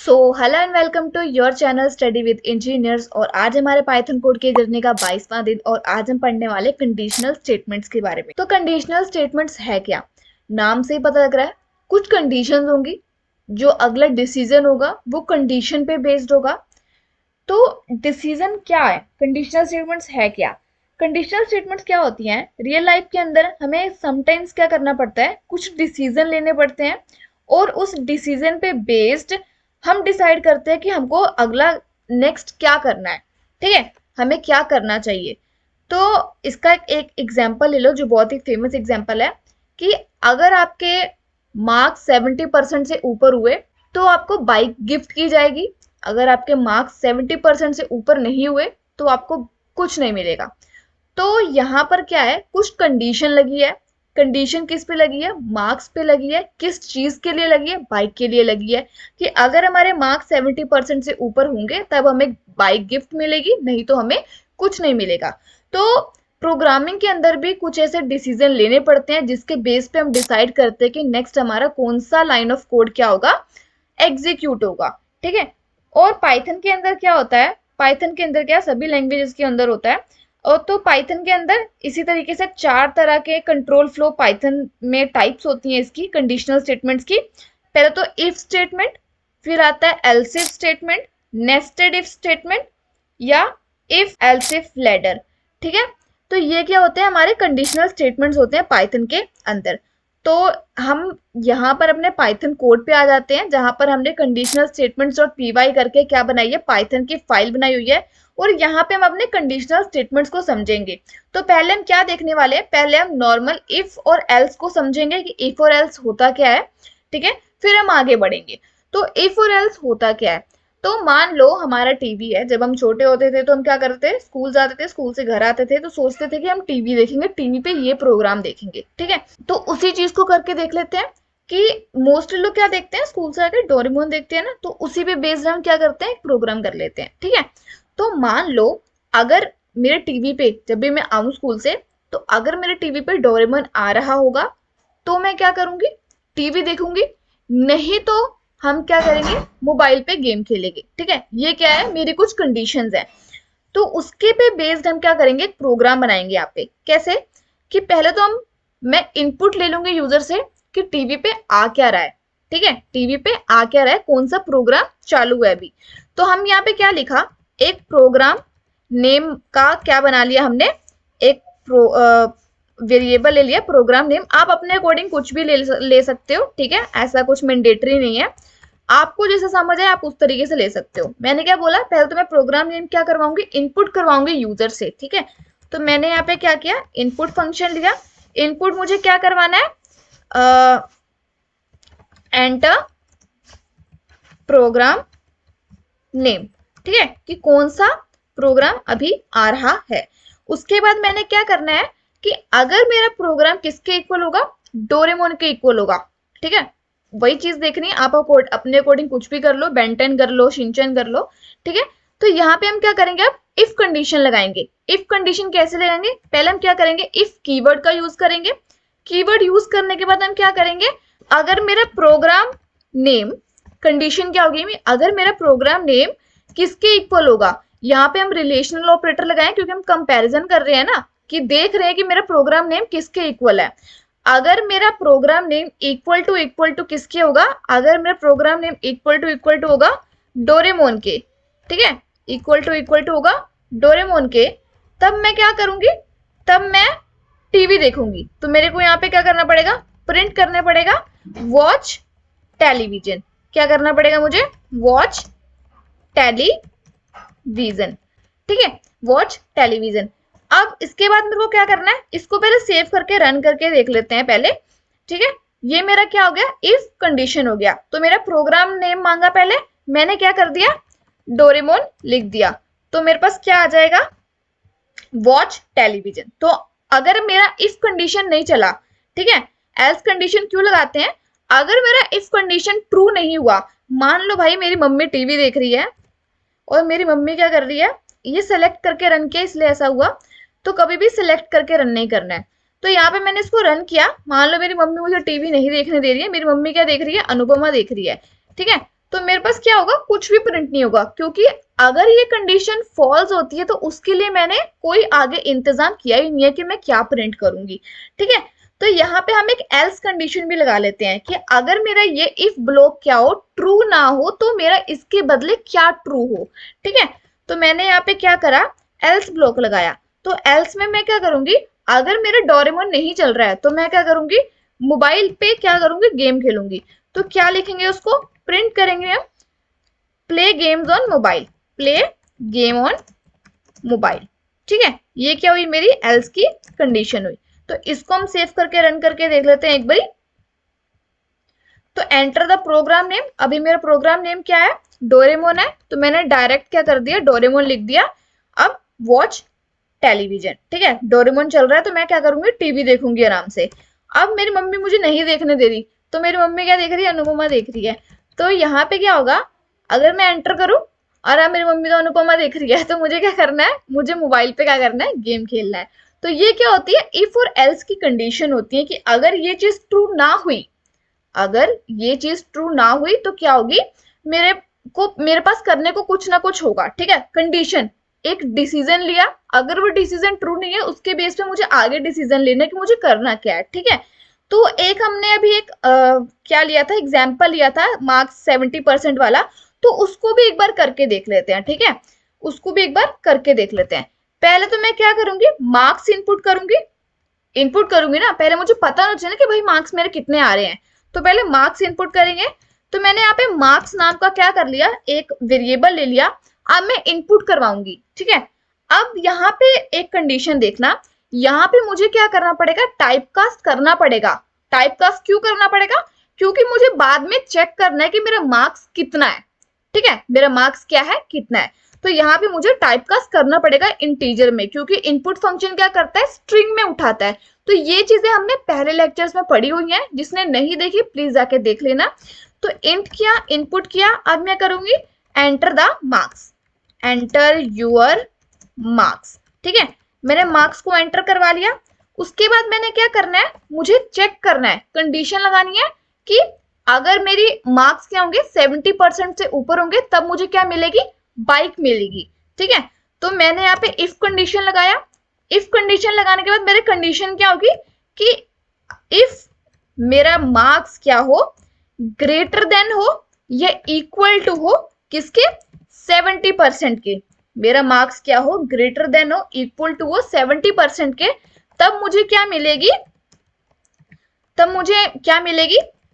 So hello and welcome to your channel study with engineers. और आज हमारे Python code के जर्नी का 22वां दिन और आज हम पढ़ने वाले कंडीशनल स्टेटमेंट्स के बारे में। तो कंडीशनल स्टेटमेंट्स है क्या? नाम से ही पता लग रहा है, कुछ कंडीशंस होंगी, जो अगला डिसीजन होगा वो कंडीशन पे बेस्ड होगा। तो डिसीजन क्या है? कंडीशनल स्टेटमेंट्स है क्या? कंडीशनल स्टेटमेंट्स क्या होती हैं? रियल लाइफ के अंदर हमें समटाइम्स क्या करना पड़ता है, कुछ डिसीजन लेने पड़ते हैं और उस डिसीजन पे बेस्ड हम डिसाइड करते हैं कि हमको अगला नेक्स्ट क्या करना है। ठीक है, हमें क्या करना चाहिए। तो इसका एक एग्जाम्पल ले लो जो बहुत ही फेमस एग्जाम्पल है कि अगर आपके मार्क्स 70% से ऊपर हुए तो आपको बाइक गिफ्ट की जाएगी। अगर आपके मार्क्स 70% से ऊपर नहीं हुए तो आपको कुछ नहीं मिलेगा। तो यहाँ पर क्या है, कुछ कंडीशन लगी है। कंडीशन किस पे लगी है? मार्क्स पे लगी है। किस चीज के लिए लगी है? बाइक के लिए लगी है कि अगर हमारे मार्क्स 70% से ऊपर होंगे तब हमें बाइक गिफ्ट मिलेगी, नहीं तो हमें कुछ नहीं मिलेगा। तो प्रोग्रामिंग के अंदर भी कुछ ऐसे डिसीजन लेने पड़ते हैं जिसके बेस पे हम डिसाइड करते हैं कि नेक्स्ट हमारा कौन सा लाइन ऑफ कोड क्या होगा, एग्जीक्यूट होगा। ठीक है, और पाइथन के अंदर क्या होता है? पाइथन के अंदर क्या, सभी लैंग्वेजेस के अंदर होता है। और तो पाइथन के अंदर इसी तरीके से 4 तरह के कंट्रोल फ्लो पाइथन में टाइप्स होती हैं इसकी कंडीशनल स्टेटमेंट्स की। पहले तो इफ स्टेटमेंट, फिर आता है else if statement, nested if statement या इफ एल्स इफ लैडर। ठीक है, तो ये क्या होते हैं, हमारे कंडीशनल स्टेटमेंट्स होते हैं पाइथन के अंदर। तो हम यहाँ पर अपने पाइथन कोड पे आ जाते हैं जहां पर हमने कंडीशनल स्टेटमेंट्स डॉट पीवाई करके क्या बनाई है, पाइथन की फाइल बनाई हुई है। और यहाँ पे हम अपने कंडीशनल स्टेटमेंट्स को समझेंगे। तो पहले हम क्या देखने वाले हैं, पहले हम नॉर्मल इफ और एल्स को समझेंगे कि इफ और एल्स होता क्या है। ठीक है, फिर हम आगे बढ़ेंगे। तो इफ और एल्स होता क्या है? तो मान लो हमारा टीवी है। जब हम छोटे होते थे तो हम क्या करते थे, स्कूल जाते थे, स्कूल से घर आते थे तो सोचते थे कि हम टीवी देखेंगे, टीवी पे ये प्रोग्राम देखेंगे। ठीक है, तो उसी चीज को करके देख लेते हैं कि मोस्टली लोग क्या देखते हैं, स्कूल से आकर डोरेमोन देखते हैं ना, तो उसी पे बेस्ड हम क्या करते हैं, एक प्रोग्राम कर लेते हैं। ठीक है, तो मान लो अगर मेरे टीवी पे जब भी मैं आऊं स्कूल से, तो अगर मेरे टीवी पे डोरेमोन आ रहा होगा तो मैं क्या करूंगी, टीवी देखूंगी। नहीं तो हम क्या करेंगे, मोबाइल पे गेम खेलेंगे। ठीक है, ये क्या है, मेरी कुछ कंडीशंस है। तो उसके पे बेस्ड हम क्या करेंगे, एक प्रोग्राम बनाएंगे यहाँ पे। कैसे कि पहले तो मैं इनपुट ले लूंगी यूजर से कि टीवी पे आ क्या रहा है। ठीक है, टीवी पे आ क्या रहा है, कौन सा प्रोग्राम चालू है अभी। तो हम यहाँ पे क्या लिखा, एक प्रोग्राम नेम का क्या बना लिया हमने, एक वेरिएबल ले लिया प्रोग्राम नेम। आप अपने अकॉर्डिंग कुछ भी ले सकते हो। ठीक है, ऐसा कुछ मैंडेटरी नहीं है, आपको जैसे समझ आए आप उस तरीके से ले सकते हो। मैंने क्या बोला, पहले तो मैं प्रोग्राम नेम क्या करवाऊंगी, इनपुट करवाऊंगी यूजर से। ठीक है, तो मैंने यहाँ पे क्या किया, इनपुट फंक्शन लिया। इनपुट मुझे क्या करवाना है, एंटर प्रोग्राम नेम। ठीक है, कि कौन सा प्रोग्राम अभी आ रहा है। उसके बाद मैंने क्या करना है कि अगर मेरा प्रोग्राम किसके इक्वल होगा, डोरेमोन के इक्वल होगा। ठीक है, वही चीज देखनी है, आप अपने अकॉर्डिंग कुछ भी कर लो, बेंटेन कर लो, शिनचैन कर लो। ठीक है, तो यहाँ पे हम क्या करेंगे, अब इफ कंडीशन लगाएंगे। इफ कंडीशन कैसे लगाएंगे, पहले हम क्या करेंगे, इफ कीवर्ड का यूज करेंगे। कीवर्ड यूज करने के बाद हम क्या करेंगे, अगर मेरा प्रोग्राम नेम, कंडीशन क्या होगी, अगर मेरा प्रोग्राम नेम किसके इक्वल होगा। यहाँ पे हम रिलेशनल ऑपरेटर लगाएं क्योंकि हम कंपैरिजन कर रहे हैं ना, कि देख रहे हैं कि मेरा प्रोग्राम नेम किसके इक्वल है। अगर मेरा प्रोग्राम नेम इक्वल टू किसके होगा, अगर मेरा प्रोग्राम नेम इक्वल टू होगा डोरेमोन के। ठीक है, इक्वल टू होगा डोरेमोन के, तब मैं क्या करूंगी, तब मैं टीवी देखूंगी। तो मेरे को यहाँ पे क्या करना पड़ेगा, प्रिंट करना पड़ेगा वॉच टेलीविजन। क्या करना पड़ेगा मुझे, वॉच टेलीविजन। ठीक है, वॉच टेलीविजन। अब इसके बाद मेरे को क्या करना है, इसको पहले सेव करके रन करके देख लेते हैं पहले। ठीक है, ये मेरा क्या हो गया, इफ कंडीशन हो गया। तो मेरा प्रोग्राम नेम मांगा, पहले मैंने क्या कर दिया, डोरेमोन लिख दिया। तो मेरे पास क्या आ जाएगा, वॉच टेलीविजन। तो अगर मेरा इफ कंडीशन नहीं चला, ठीक है, एल्स कंडीशन क्यों लगाते हैं, अगर मेरा इफ कंडीशन ट्रू नहीं हुआ, मान लो भाई मेरी मम्मी टीवी देख रही है और मेरी मम्मी क्या कर रही है, ये सेलेक्ट करके रन किया इसलिए ऐसा हुआ, तो कभी भी सिलेक्ट करके रन नहीं करना है। तो यहाँ पे मैंने इसको रन किया, मान लो मेरी मम्मी मुझे टीवी नहीं देखने दे रही है, मेरी मम्मी क्या देख रही है, अनुपमा देख रही है। ठीक है, तो मेरे पास क्या होगा, कुछ भी प्रिंट नहीं होगा, क्योंकि अगर ये कंडीशन फॉल्स होती है तो उसके लिए मैंने कोई आगे इंतजाम किया ही नहीं है कि मैं क्या प्रिंट करूंगी। ठीक है, तो यहाँ पे हम एक एल्स कंडीशन भी लगा लेते हैं कि अगर मेरा ये इफ ब्लॉक क्या हो, ट्रू ना हो, तो मेरा इसके बदले क्या ट्रू हो। ठीक है, तो मैंने यहाँ पे क्या करा, एल्स ब्लॉक लगाया। तो एल्स में मैं क्या करूंगी, अगर मेरा डोरेमोन नहीं चल रहा है तो मैं क्या करूंगी, मोबाइल पे क्या करूंगी, गेम खेलूंगी। तो क्या लिखेंगे, उसको प्रिंट करेंगे हम, play games on mobile, play game on mobile. ठीक है, ये क्या हुई, मेरी एल्स की कंडीशन हुई। तो इसको हम सेव करके रन करके देख लेते हैं एक बारी। तो एंटर द प्रोग्राम नेम, अभी मेरा प्रोग्राम नेम क्या है, डोरेमोन है, तो मैंने डायरेक्ट क्या कर दिया, डोरेमोन लिख दिया। अब वॉच टेलीविजन, ठीक है, डोरेमोन चल रहा है तो मैं क्या करूंगी, टीवी देखूंगी आराम से। अब मेरी मम्मी मुझे नहीं देखने दे रही, तो मेरी मम्मी क्या देख रही है, अनुपमा देख रही है। तो यहाँ पे क्या होगा, अगर मैं एंटर करूं और अब मेरी मम्मी तो अनुपमा देख रही है, तो मुझे क्या करना है, मुझे मोबाइल पे क्या करना है, गेम खेलना है। तो ये क्या होती है, इफ और एल्स की कंडीशन होती है कि अगर ये चीज ट्रू ना हुई, अगर ये चीज ट्रू ना हुई तो क्या होगी, मेरे पास करने को कुछ ना कुछ होगा। ठीक है, कंडीशन, एक डिसीजन लिया, अगर वो डिसीजन ट्रू नहीं है उसके बेस पे मुझे आगे डिसीजन लेना है कि मुझे करना क्या है। ठीक है, तो एक हमने अभी एक क्या लिया था, एग्जाम्पल लिया था मार्क्स 70% वाला, तो उसको भी एक बार करके देख लेते हैं। ठीक है, उसको भी एक बार करके देख लेते हैं। पहले तो मैं क्या करूंगी, मार्क्स इनपुट करूंगी ना, पहले मुझे पता होना चाहिए ना कि भाई मार्क्स मेरे कितने आ रहे हैं। तो पहले मार्क्स इनपुट करेंगे। तो मैंने यहाँ पे मार्क्स नाम का क्या कर लिया, एक वेरिएबल ले लिया। अब मैं इनपुट करवाऊंगी। ठीक है, अब यहाँ पे एक कंडीशन देखना, यहाँ पे मुझे क्या करना पड़ेगा, टाइपकास्ट करना पड़ेगा। टाइपकास्ट क्यों करना पड़ेगा, क्योंकि मुझे बाद में चेक करना है कि मेरा मार्क्स कितना है। ठीक है, मेरा मार्क्स क्या है, कितना है। तो यहाँ पे मुझे टाइपकास्ट करना पड़ेगा इंटीजर में, क्योंकि इनपुट फंक्शन क्या करता है, स्ट्रिंग में उठाता है। तो ये चीजें हमने पहले लेक्चर्स में पढ़ी हुई हैं, जिसने नहीं देखी प्लीज जाके देख लेना। तो इंट किया, इनपुट किया, अब मैं करूंगी enter the marks, enter your marks. ठीक है, मैंने मार्क्स को एंटर करवा लिया। उसके बाद मैंने क्या करना है, मुझे चेक करना है, कंडीशन लगानी है कि अगर मेरी मार्क्स क्या होंगे, 70% से ऊपर होंगे, तब मुझे क्या मिलेगी, बाइक मिलेगी। ठीक है, तो मैंने यहाँ पे इफ कंडीशन लगाया। इफ कंडीशन लगाने के बाद मेरे कंडीशन क्या होगी कि इफ मेरा मार्क्स क्या हो, ग्रेटर देन हो या इक्वल टू हो किसके, 70% के। मेरा मार्क्स क्या हो, ग्रेटर देन हो, इक्वल टू हो 70% के, तब मुझे क्या मिलेगी,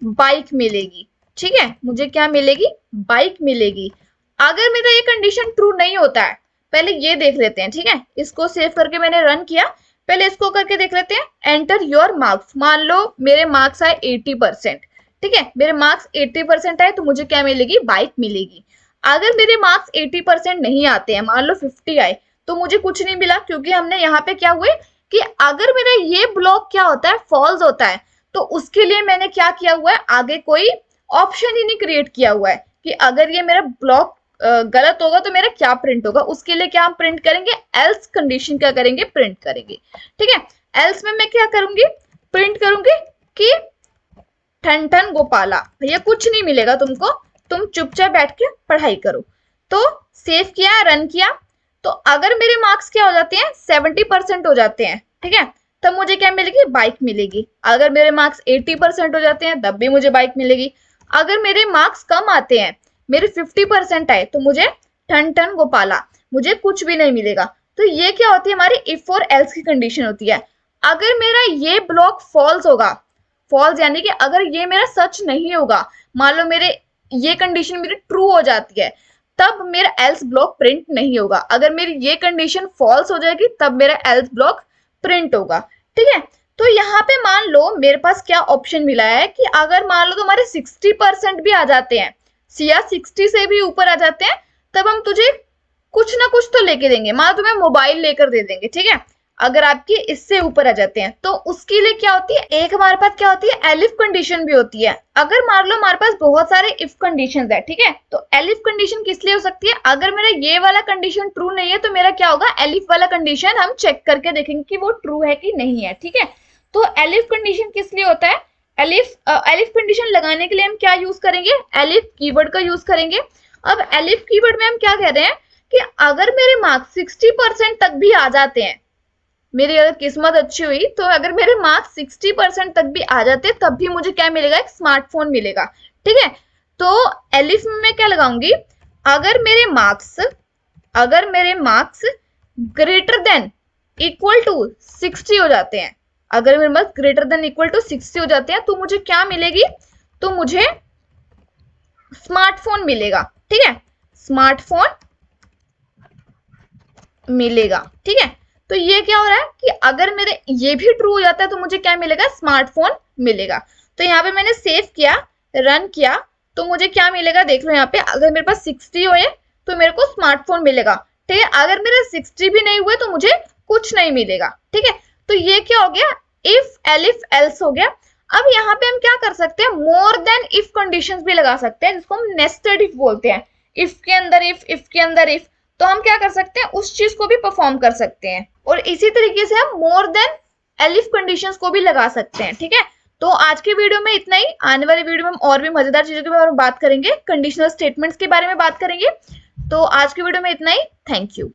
बाइक मिलेगी। ठीक है, मुझे क्या मिलेगी, बाइक मिलेगी। अगर मेरा ये कंडीशन ट्रू नहीं होता है, पहले ये देख लेते हैं। ठीक है, इसको सेव करके मैंने रन किया, पहले इसको करके देख लेते हैं। एंटर योर मार्क्स, मान लो मेरे मार्क्स आए 80%। ठीक है, मेरे मार्क्स 80% आए तो मुझे क्या मिलेगी, बाइक मिलेगी। अगर मेरे मार्क्स 80% नहीं आते हैं, मान लो 50 आए, तो मुझे कुछ नहीं मिला, क्योंकि हमने यहाँ पे क्या हुए कि अगर मेरा ये ब्लॉक क्या होता है, फॉल्स होता है, तो उसके लिए मैंने क्या किया हुआ है, आगे कोई ऑप्शन ही नहीं क्रिएट किया हुआ है कि अगर ये मेरा ब्लॉक गलत होगा तो मेरा क्या प्रिंट होगा। उसके लिए क्या हम प्रिंट करेंगे, एल्स कंडीशन क्या करेंगे, प्रिंट करेंगे। ठीक है, एल्स में मैं क्या करूंगी, प्रिंट करूंगी कि ठन ठन गोपाला, भैया कुछ नहीं मिलेगा तुमको, तुम चुपचाप बैठ के पढ़ाई करो। तो सेव किया, रन किया। तो अगर मेरे मार्क्स क्या हो जाते हैं, 70% हो जाते हैं, ठीक है, तब मुझे क्या मिलेगी, बाइक मिलेगी। अगर मेरे मार्क्स 80% हो जाते हैं, तब भी मुझे बाइक मिलेगी। अगर मेरे मार्क्स कम आते हैं, मेरे 50% आए, तो मुझे ठन ठन गोपाला, मुझे कुछ भी नहीं मिलेगा। तो ये क्या होती है, हमारी इफ और एल्स की कंडीशन होती है। अगर मेरा ये ब्लॉक फॉल्स होगा, फॉल्स यानी कि अगर ये मेरा सच नहीं होगा, मान लो मेरे ये कंडीशन मेरी ट्रू हो जाती है, तब मेरा एल्स ब्लॉक प्रिंट नहीं होगा। अगर मेरी ये कंडीशन फॉल्स हो जाएगी, तब मेरा एल्स ब्लॉक प्रिंट होगा। ठीक है, तो यहाँ पे मान लो मेरे पास क्या ऑप्शन मिला है कि अगर मान लो तुम्हारे 60% भी आ जाते हैं, या 60 से भी ऊपर आ जाते हैं, तब हम तुझे कुछ ना कुछ तो लेके देंगे, मान लो तुम्हें मोबाइल लेकर दे देंगे। ठीक है, अगर आपके इससे ऊपर आ जाते हैं, तो उसके लिए क्या होती है, एक हमारे पास क्या होती है, एलिफ कंडीशन भी होती है। अगर मान लो हमारे पास बहुत सारे इफ कंडीशंस है, ठीक है, तो एलिफ कंडीशन किस लिए हो सकती है, अगर मेरा ये वाला कंडीशन ट्रू नहीं है, तो मेरा क्या होगा, एलिफ वाला कंडीशन हम चेक करके देखेंगे कि वो ट्रू है कि नहीं है। ठीक है, तो एलिफ कंडीशन किस लिए होता है, एलिफ कंडीशन लगाने के लिए हम क्या यूज करेंगे, एलिफ कीवर्ड का यूज करेंगे। अब एलिफ कीवर्ड में हम क्या कह रहे हैं कि अगर मेरे मार्क्स 60% तक भी आ जाते हैं, मेरी अगर किस्मत अच्छी हुई तो अगर मेरे मार्क्स 60% तक भी आ जाते तब भी मुझे क्या मिलेगा, एक स्मार्टफोन मिलेगा। ठीक है, तो एलिफ में मैं क्या लगाऊंगी, अगर मेरे marks greater than equal to 60 हो जाते हैं, अगर मेरे marks greater than equal to 60 हो जाते हैं तो मुझे क्या मिलेगी, तो मुझे स्मार्टफोन मिलेगा। ठीक है, स्मार्टफोन मिलेगा। ठीक है, तो ये क्या हो रहा है कि अगर मेरे ये भी ट्रू हो जाता है तो मुझे क्या मिलेगा, स्मार्टफोन मिलेगा। तो यहाँ पे मैंने सेव किया, रन किया, तो मुझे क्या मिलेगा देख लो यहाँ पे, अगर मेरे पास 60 हो तो मेरे को स्मार्टफोन मिलेगा। ठीक है, अगर मेरे 60 भी नहीं हुए तो मुझे कुछ नहीं मिलेगा। ठीक है, तो ये क्या हो गया, इफ एलिफ एल्स हो गया। अब यहाँ पे हम क्या कर सकते हैं, मोर देन इफ कंडीशंस भी लगा सकते हैं, जिसको हम नेस्टेड इफ बोलते हैं। इफ के अंदर इफ के अंदर इफ, तो हम क्या कर सकते हैं, उस चीज को भी परफॉर्म कर सकते हैं। और इसी तरीके से हम मोर देन एलिफ कंडीशंस को भी लगा सकते हैं। ठीक है, तो आज के वीडियो में इतना ही। आने वाले वीडियो में हम और भी मजेदार चीजों के बारे में बात करेंगे, कंडीशनल स्टेटमेंट्स के बारे में बात करेंगे। तो आज के वीडियो में इतना ही। Thank you.